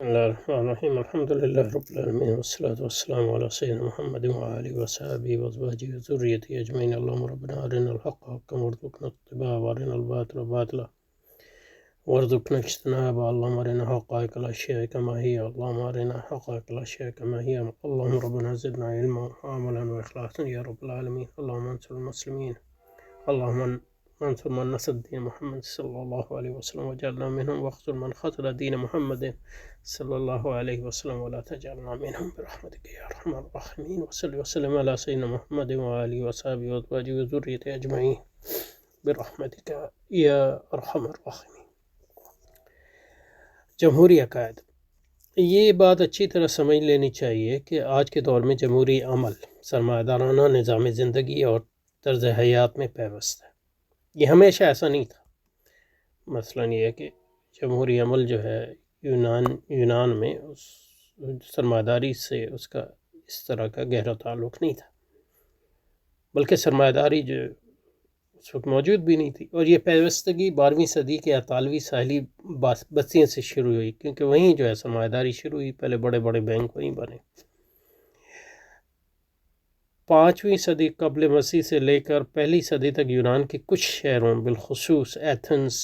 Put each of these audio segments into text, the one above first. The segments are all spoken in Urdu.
بسم الله الرحمن الرحيم الحمد لله رب العالمين والصلاة والسلام على سيدنا محمد وآله وصحبه وأزواجه وذريته أجمعين. اللهم ربنا أرنا الحق حقا وارزقنا اتباعه وأرنا الباطل باطلا وارزقنا اجتنابه. اللهم أرنا حقائق الأشياء كما هي، اللهم أرنا حقائق الأشياء كما هي. اللهم ربنا زدنا علما وعملا وإخلاصا يا رب العالمين. اللهم انصر المسلمين، اللهم انصر من نصر دين محمد صلى الله عليه وسلم وجعلنا منهم، واخذل من خذل دين محمد صلى الله عليه وسلم ولا تجعلنا منهم برحمتك يا أرحم الراحمين. وصلي وسلم على سيدنا محمد وآله وصحبه وأزواجه وذريته أجمعين برحمتك يا أرحم الراحمين. جمہوری عقائد، یہ بات اچھی طرح سمجھ لینی چاہیے کہ آج کے دور میں جمہوری عمل سرمایہ دارانہ نظام زندگی اور طرز حیات میں پیوست ہے۔ یہ ہمیشہ ایسا نہیں تھا۔ مثلاً یہ ہے کہ جمہوری عمل جو ہے یونان میں اس سرمایہ داری سے اس کا اس طرح کا گہرا تعلق نہیں تھا، بلکہ سرمایہ داری جو اس وقت موجود بھی نہیں تھی، اور یہ پیوستگی 12ویں صدی کے اطالوی ساحلی بستیوں سے شروع ہوئی، کیونکہ وہیں جو ہے سرمایہ داری شروع ہوئی، پہلے بڑے بڑے بینک وہیں بنے۔ 5ویں صدی قبل مسیح سے لے کر پہلی صدی تک یونان کے کچھ شہروں بالخصوص ایتھنز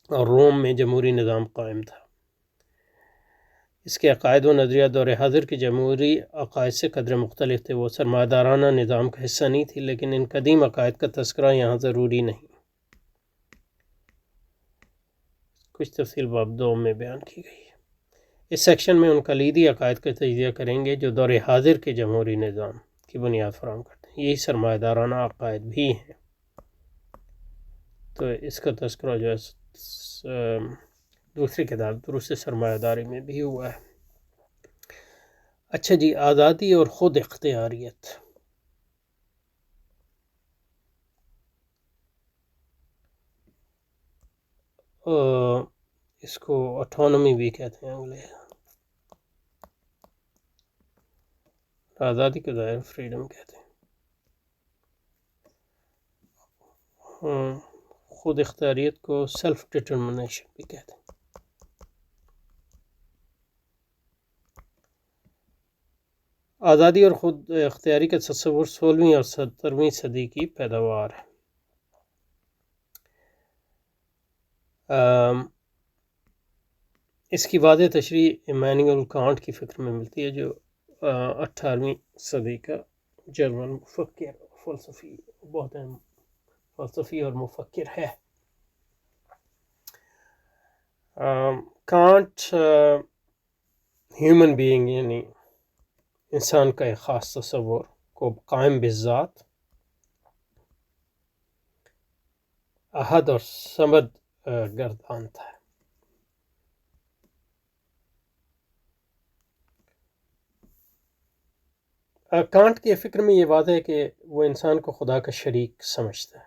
اور روم میں جمہوری نظام قائم تھا۔ اس کے عقائد و نظریہ دور حاضر کے جمہوری عقائد سے قدر مختلف تھے۔ وہ سرمایہ دارانہ نظام کا حصہ نہیں تھی، لیکن ان قدیم عقائد کا تذکرہ یہاں ضروری نہیں۔ کچھ تفصیل باب 2 میں بیان کی گئی ہے۔ اس سیکشن میں ان کلیدی عقائد کا تجزیہ کریں گے جو دور حاضر کے جمہوری نظام کی بنیاد فراہم کرتے ہیں۔ یہی سرمایہ دارانہ عقائد بھی ہیں، تو اس کا تذکرہ جو ہے دوسری کتاب دروس سرمایہ داری میں بھی ہوا ہے۔ اچھا جی، آزادی اور خود اختیاریت۔ اس کو آٹونومی بھی کہتے ہیں انگلش، آزادی کے ظاہر فریڈم کہتے ہیں۔ خود اختیاریت کو سیلف ڈٹرمنیشن بھی کہتے ہیں۔ آزادی اور خود اختیاری کا تصور 16ویں اور 17ویں صدی کی پیداوار ہے۔ اس کی واضح تشریح ایمانوئل کانٹ کی فکر میں ملتی ہے، جو 18ویں صدی کا جرمن مفکر فلسفی بہت اہم فلسفی اور مفکر ہے۔ کانٹ ہیومن بینگ یعنی انسان کا ایک خاص تصور کو قائم بذات، احد اور صمد گردانتا ہے۔ کانٹ کے فکر میں یہ واضح ہے کہ وہ انسان کو خدا کا شریک سمجھتا ہے،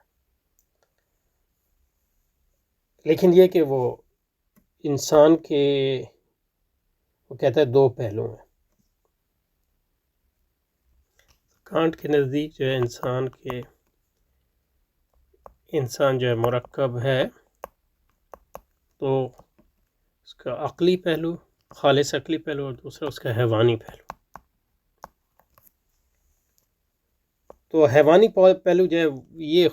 لیکن یہ کہ وہ انسان کے وہ کہتا ہے دو پہلو ہیں۔ کانٹ کے نزدیک جو ہے انسان جو ہے مرکب ہے، تو اس کا عقلی پہلو، خالص عقلی پہلو، اور دوسرا اس کا حیوانی پہلو۔ تو حیوانی پہلو جو ہے یہ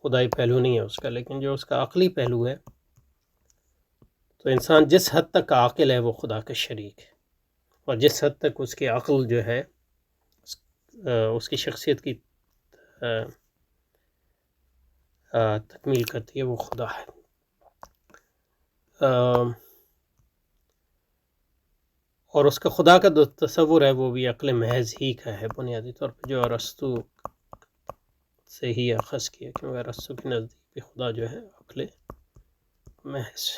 خدائی پہلو نہیں ہے اس کا، لیکن جو اس کا عقلی پہلو ہے، تو انسان جس حد تک عاقل ہے وہ خدا کا شریک ہے، اور جس حد تک اس کی عقل جو ہے اس کی شخصیت کی تکمیل کرتی ہے، وہ خدا ہے۔ اور اس کا خدا کا جو تصور ہے وہ بھی عقل محض ہی کا ہے، بنیادی طور پہ جو ارسطو سے ہی اخذ کیا، کیونکہ ارسطو کے نزدیک بھی خدا جو ہے عقل محض۔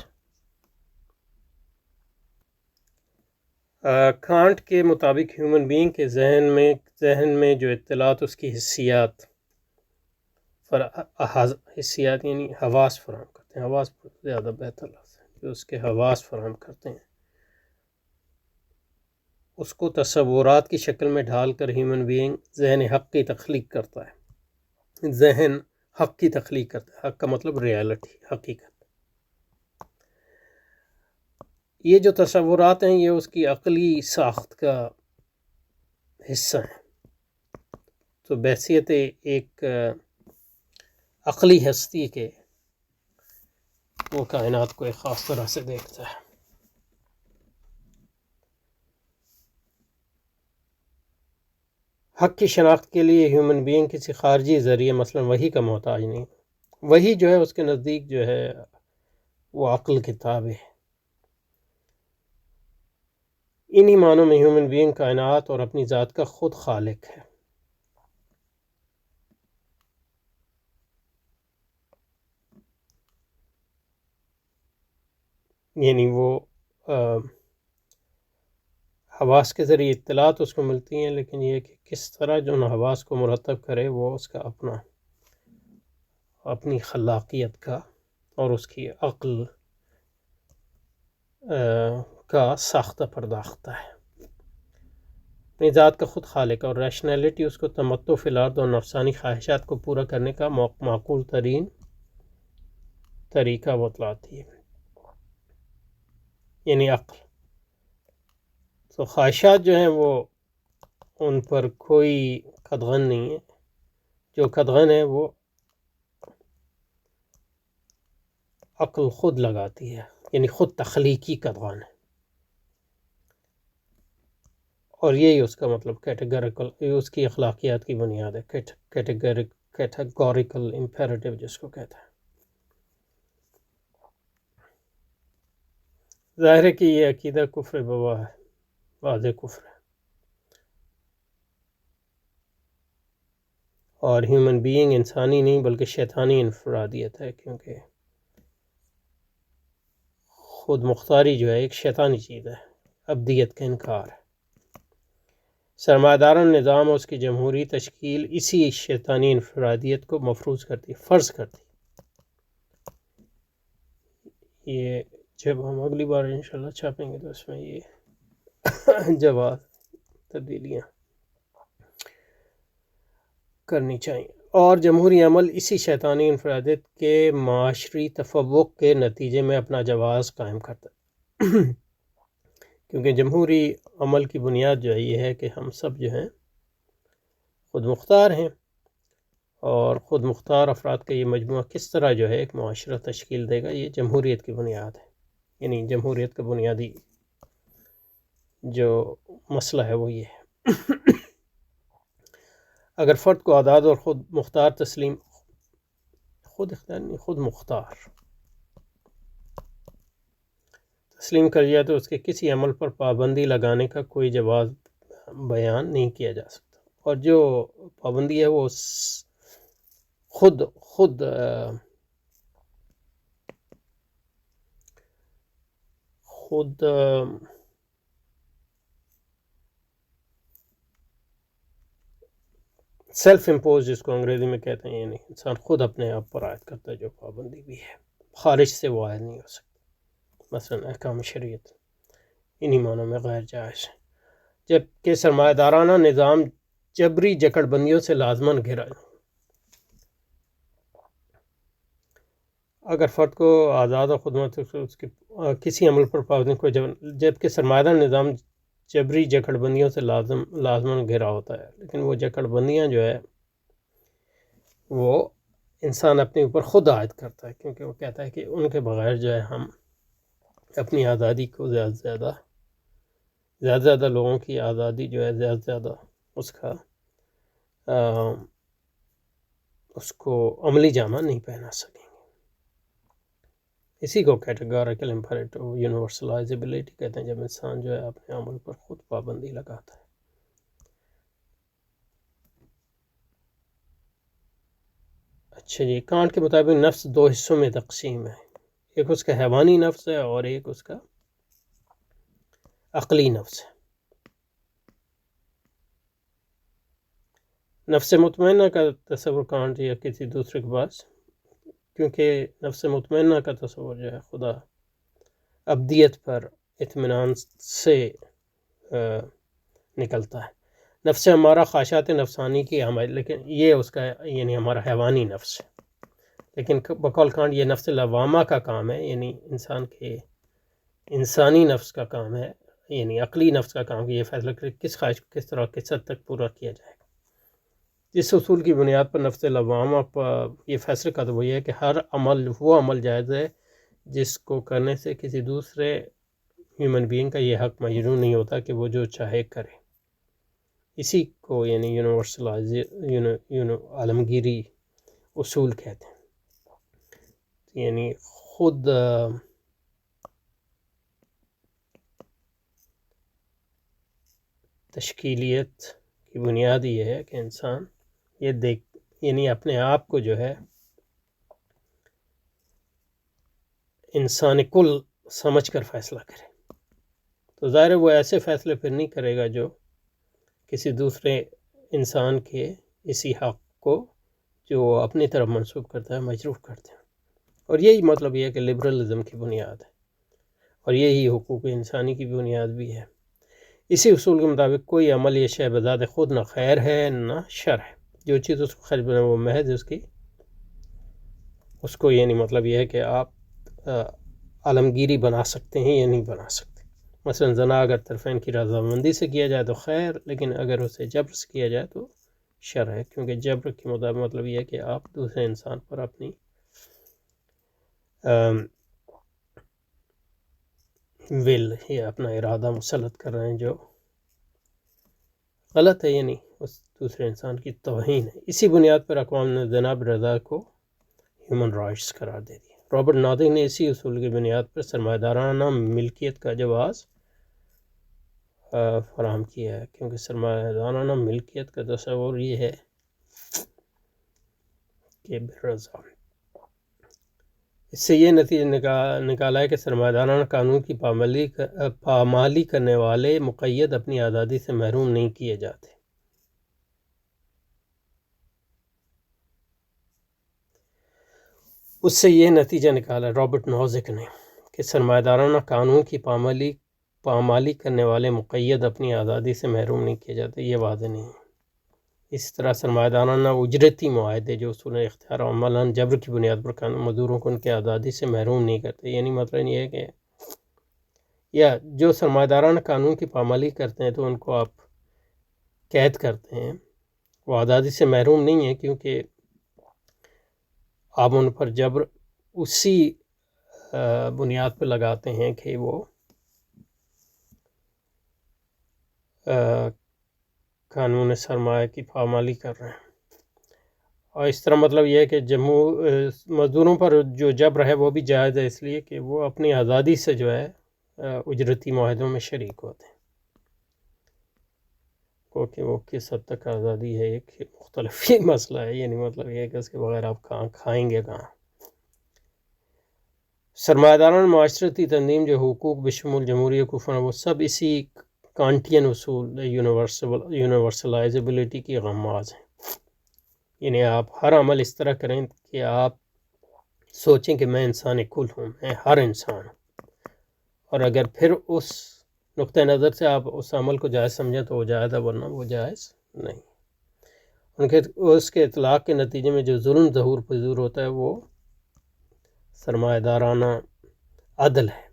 کانٹ کے مطابق ہیومن بینگ کے ذہن میں جو اطلاعات اس کی حسیات یعنی حواس فراہم کرتے ہیں، حواس زیادہ بہتر لفظ ہے، جو اس کے حواس فراہم کرتے ہیں، اس کو تصورات کی شکل میں ڈھال کر ہیومن بینگ ذہن حق کی تخلیق کرتا ہے۔ ذہن حق کی تخلیق کرتا ہے، حق کا مطلب ریالٹی، حقیقت۔ یہ جو تصورات ہیں یہ اس کی عقلی ساخت کا حصہ ہیں. تو بحیثیت ایک عقلی ہستی کے وہ کائنات کو ایک خاص طرح سے دیکھتا ہے. حق کی شناخت کے لیے ہیومن بینگ کسی خارجی ذریعے مثلا وحی کا محتاج نہیں. وحی جو ہے اس کے نزدیک جو ہے وہ عقل کے تابع ہے. انہی معنوں میں ہیومن بینگ کائنات اور اپنی ذات کا خود خالق ہے. یعنی وہ حواس کے ذریعے اطلاعات اس کو ملتی ہیں، لیکن یہ کہ کس طرح جو ان حواس کو مرتب کرے وہ اس کا اپنی خلاقیت کا اور اس کی عقل کا ساختہ پرداختہ ہے. اپنی ذات کا خود خالق اور ریشنلٹی اس کو تمتع فی الارض اور نفسانی خواہشات کو پورا کرنے کا معقول ترین طریقہ بتلاتی ہے، یعنی عقل. تو خواہشات جو ہیں وہ ان پر کوئی قدغن نہیں ہے. جو قدغن ہے وہ عقل خود لگاتی ہے، یعنی خود تخلیقی قدغن ہے. اور یہی اس کا مطلب کیٹیگریکل، اس کی اخلاقیات کی بنیاد ہے. کیٹیگوریکل امپیریٹیو جس کو کہتا ہے. ظاہر ہے کہ یہ عقیدہ کفر بوا ہے، واضح کفر ہے. اور ہیومن بینگ انسانی نہیں بلکہ شیطانی انفرادیت ہے، کیونکہ خود مختاری جو ہے ایک شیطانی چیز ہے، ابدیت کا انکار ہے. سرمایہ دارانہ نظام اور اس کی جمہوری تشکیل اسی شیطانی انفرادیت کو مفروض کرتی، فرض کرتی. یہ جب ہم اگلی بار انشاءاللہ چھاپیں گے تو اس میں یہ جواب تبدیلیاں کرنی چاہیے. اور جمہوری عمل اسی شیطانی انفرادیت کے معاشری تفوق کے نتیجے میں اپنا جواز قائم کرتا ہے. کیونکہ جمہوری عمل کی بنیاد جو ہے یہ ہے کہ ہم سب جو ہیں خود مختار ہیں، اور خود مختار افراد کا یہ مجموعہ کس طرح جو ہے ایک معاشرہ تشکیل دے گا، یہ جمہوریت کی بنیاد ہے. یعنی جمہوریت کا بنیادی جو مسئلہ ہے وہ یہ ہے. اگر فرد کو آزاد اور خود مختار تسلیم کر دیا تو اس کے کسی عمل پر پابندی لگانے کا کوئی جواز بیان نہیں کیا جا سکتا. اور جو پابندی ہے وہ خود سیلف امپوز جس کو انگریزی میں کہتے ہیں، یعنی انسان خود اپنے آپ پر عائد کرتا ہے جو پابندی بھی ہے، خارج سے وہ عائد نہیں ہو سکتی. مثلا احکام شریعت انہی معنوں میں غیر جائز ہے. جبکہ سرمایہ دارانہ نظام جبری جکڑ بندیوں سے لازماً گھرا. اگر فرد کو آزاد اور خود اس کے کسی عمل پر پابندی کو جبکہ سرمایہ دار نظام جبری جکڑ بندیوں سے لازماً گھرا ہوتا ہے، لیکن وہ جکڑ بندیاں جو ہے وہ انسان اپنے اوپر خود عائد کرتا ہے، کیونکہ وہ کہتا ہے کہ ان کے بغیر جو ہے ہم اپنی آزادی کو زیادہ سے زیادہ لوگوں کی آزادی جو ہے زیادہ سے زیادہ اس کو عملی جامہ نہیں پہنا سکیں گے. اسی کو کیٹیگوریکل امپیریٹو یونیورسلائزیبلٹی کہتے ہیں، جب انسان جو ہے اپنے عمل پر خود پابندی لگاتا ہے. اچھا جی، کانٹ کے مطابق نفس دو حصوں میں تقسیم ہے. ایک اس کا حیوانی نفس ہے اور ایک اس کا عقلی نفس ہے. نفس مطمئنہ کا تصور کانٹ یا کسی دوسرے کے پاس، کیونکہ نفس مطمئنہ کا تصور جو ہے خدا ابدیت پر اطمینان سے نکلتا ہے. نفس ہمارا خواہشات نفسانی کی عمل، لیکن یہ اس کا یعنی ہمارا حیوانی نفس ہے. لیکن بقول کانٹ یہ نفس لوامہ کا کام ہے، یعنی انسان کے انسانی نفس کا کام ہے، یعنی عقلی نفس کا کام کہ یہ فیصلہ کرے کس خواہش کو کس طرح کس حد تک پورا کیا جائے گا۔ جس اصول کی بنیاد پر نفس لوامہ پر یہ فیصلہ کرتا وہ یہ ہے کہ ہر عمل وہ عمل جائز ہے جس کو کرنے سے کسی دوسرے ہیومن بینگ کا یہ حق مجروح نہیں ہوتا کہ وہ جو چاہے کرے۔ اسی کو یعنی عالمگیری اصول کہتے ہیں۔ یعنی خود تشکیلیت کی بنیاد یہ ہے کہ انسان یہ یعنی اپنے آپ کو جو ہے انسان کل سمجھ کر فیصلہ کرے، تو ظاہر ہے وہ ایسے فیصلے پھر نہیں کرے گا جو کسی دوسرے انسان کے اسی حق کو جو اپنی طرف منسوب کرتا ہے مجروح کرتے ہیں۔ اور یہی مطلب یہ ہے کہ لبرلزم کی بنیاد ہے، اور یہی حقوق انسانی کی بنیاد بھی ہے۔ اسی اصول کے مطابق کوئی عمل یہ شے بذات خود نہ خیر ہے نہ شر ہے، جو چیز اس کو خیر بنا وہ محض اس کو یعنی مطلب یہ ہے کہ آپ عالمگیری بنا سکتے ہیں یا نہیں بنا سکتے۔ مثلا زنا اگر طرفین کی رضامندی سے کیا جائے تو خیر، لیکن اگر اسے جبر سے کیا جائے تو شر ہے، کیونکہ جبر کے مطلب یہ ہے کہ آپ دوسرے انسان پر اپنی ول یا اپنا ارادہ مسلط کر رہے ہیں جو غلط ہے، یعنی اس دوسرے انسان کی توہین ہے۔ اسی بنیاد پر اقوام نے زنا برضا کو ہیومن رائٹس قرار دے دیا۔ رابرٹ نادنگ نے اسی اصول کی بنیاد پر سرمایہ دارانہ ملکیت کا جواز فراہم کیا ہے، کیونکہ سرمایہ دارانہ ملکیت کا تصور یہ ہے کہ برضا اس سے یہ نتیجہ نکالا ہے کہ سرمایہ دارانہ قانون کی پامالی کرنے والے مقید اپنی آزادی سے محروم نہیں کیے جاتے۔ اس سے یہ نتیجہ نکالا رابرٹ نوزک نے کہ سرمایہ دارانہ قانون کی پامالی کرنے والے مقید اپنی آزادی سے محروم نہیں کیے جاتے، یہ واضح نہیں ہے۔ اس طرح سرمایہ دارانہ اجرتی معاہدے جو اصول اختیار و عملاً جبر کی بنیاد پر مزدوروں کو ان کی آزادی سے محروم نہیں کرتے، یعنی مطلب یہ ہے کہ یا جو سرمایہ دارانہ قانون کی پامالی کرتے ہیں تو ان کو آپ قید کرتے ہیں، وہ آزادی سے محروم نہیں ہیں، کیونکہ آپ ان پر جبر اسی بنیاد پر لگاتے ہیں کہ وہ قانون سرمایہ کی پامالی کر رہے ہیں۔ اور اس طرح مطلب یہ ہے کہ مزدوروں پر جو جبر ہے وہ بھی جائز ہے، اس لیے کہ وہ اپنی آزادی سے جو ہے اجرتی معاہدوں میں شریک ہوتے ہیں، کیونکہ وہ کس حد تک آزادی ہے ایک مختلف ہی مسئلہ ہے، یعنی مطلب یہ ہے کہ اس کے بغیر آپ کھائیں گے کہاں۔ سرمایہ داران معاشرتی تنظیم جو حقوق بشمول جمہوری حقوق وہ سب اسی کانٹین اصول یونیورسلائزیبلٹی کی غماز ہیں۔ یعنی آپ ہر عمل اس طرح کریں کہ آپ سوچیں کہ میں انسان کل ہوں، میں ہر انسان ہوں، اور اگر پھر اس نقطہ نظر سے آپ اس عمل کو جائز سمجھیں تو وہ جائز ہے، ورنہ وہ جائز نہیں۔ اس کے اطلاق کے نتیجے میں جو ظلم ظہور پذیر ہوتا ہے وہ سرمایہ دارانہ عدل ہے،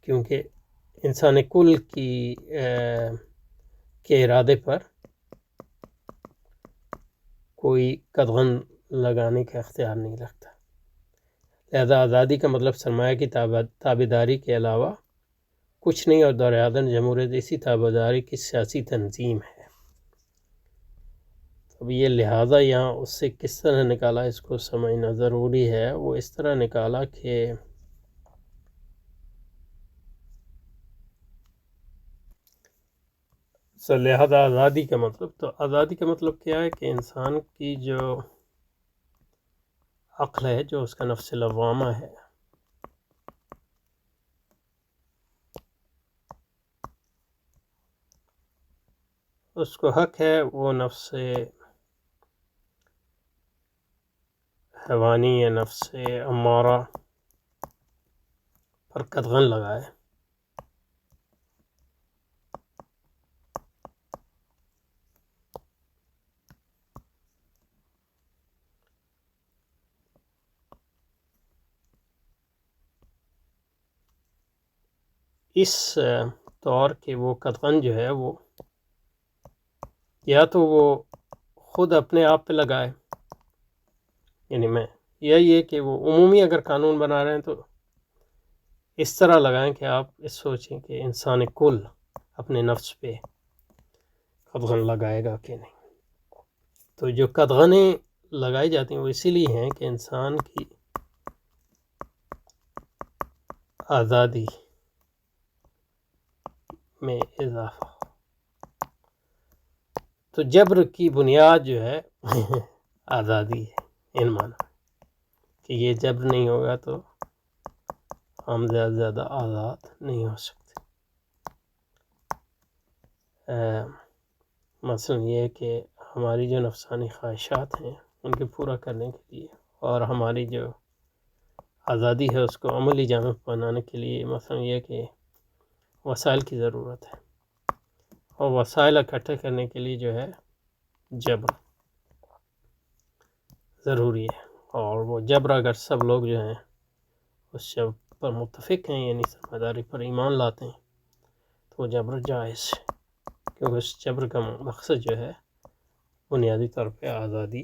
کیونکہ انسان کل کے ارادے پر کوئی قدغن لگانے کا اختیار نہیں رکھتا۔ لہذا آزادی کا مطلب سرمایہ کی تابعداری کے علاوہ کچھ نہیں، اور دور حیاتاً جمہوریت اسی تابعداری کی سیاسی تنظیم ہے۔ اب یہ لہٰذا یہاں اس سے کس طرح نکالا اس کو سمجھنا ضروری ہے۔ وہ اس طرح نکالا کہ لہذا آزادی کا مطلب کیا ہے کہ انسان کی جو عقل ہے، جو اس کا نفس لوامہ ہے، اس کو حق ہے وہ نفس حیوانی یا نفس امارہ پر قدغن لگائے، اس طور کہ وہ قدغن جو ہے وہ یا تو وہ خود اپنے آپ پہ لگائے، یعنی میں یا یہ کہ وہ عمومی اگر قانون بنا رہے ہیں تو اس طرح لگائیں کہ آپ اس سوچیں کہ انسان کل اپنے نفس پہ قدغن لگائے گا کہ نہیں۔ تو جو قدغنیں لگائی جاتی ہیں وہ اسی لیے ہیں کہ انسان کی آزادی میں اضافہ ہو۔ تو جبر کی بنیاد جو ہے آزادی ہے، ان معنی کہ یہ جبر نہیں ہوگا تو ہم زیادہ سے زیادہ آزاد نہیں ہو سکتے۔ مثلا یہ کہ ہماری جو نفسانی خواہشات ہیں ان کے پورا کرنے کے لیے اور ہماری جو آزادی ہے اس کو عملی جامع بنانے کے لیے مثلا یہ کہ وسائل کی ضرورت ہے، اور وسائل اکٹھے کرنے کے لیے جو ہے جبر ضروری ہے، اور وہ جبر اگر سب لوگ جو ہیں اس جبر پر متفق ہیں، یعنی سرمایہ داری پر ایمان لاتے ہیں، تو وہ جبر جائز ہے، کیونکہ اس جبر کا مقصد جو ہے بنیادی طور پہ آزادی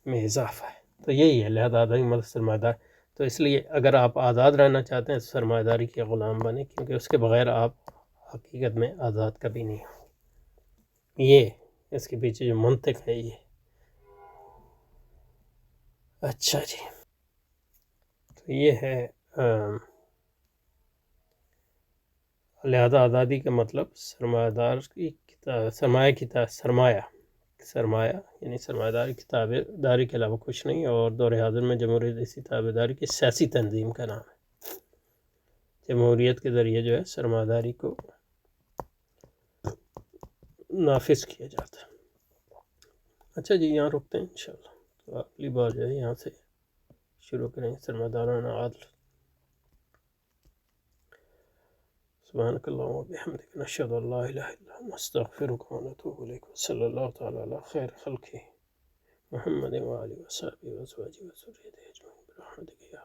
میں اضافہ ہے۔ تو یہی ہے، لہذا آزادی مطلب سرمایہ دار۔ تو اس لیے اگر آپ آزاد رہنا چاہتے ہیں تو سرمایہ داری کے غلام بنے، کیونکہ اس کے بغیر آپ حقیقت میں آزاد کبھی نہیں ہوں۔ یہ اس کے پیچھے جو منطق ہے یہ۔ اچھا جی، تو یہ ہے لہذا آزادی کا مطلب سرمایہ دار کی سرمایہ یعنی سرمایہ داری کی تابع داری کے علاوہ کچھ نہیں، اور دور حاضر میں جمہوریت اسی تابع داری کی سیاسی تنظیم کا نام ہے۔ جمہوریت کے ذریعے جو ہے سرمایہ داری کو نافذ کیا جاتا ہے۔ اچھا جی، یہاں رکتے ہیں انشاءاللہ، تو اگلی بار جو ہے یہاں سے شروع کریں سرمایہ دارانہ عدل۔ سبحانک اللہم وبحمدک، نشہد ان لا الہ الا انت، نستغفرک ونتوب الیک، صلی اللہ تعالی علی خیر خلقہ محمد وآلہ وصحبہ وازواجہ وذریتہ اجمعین برحمتک یا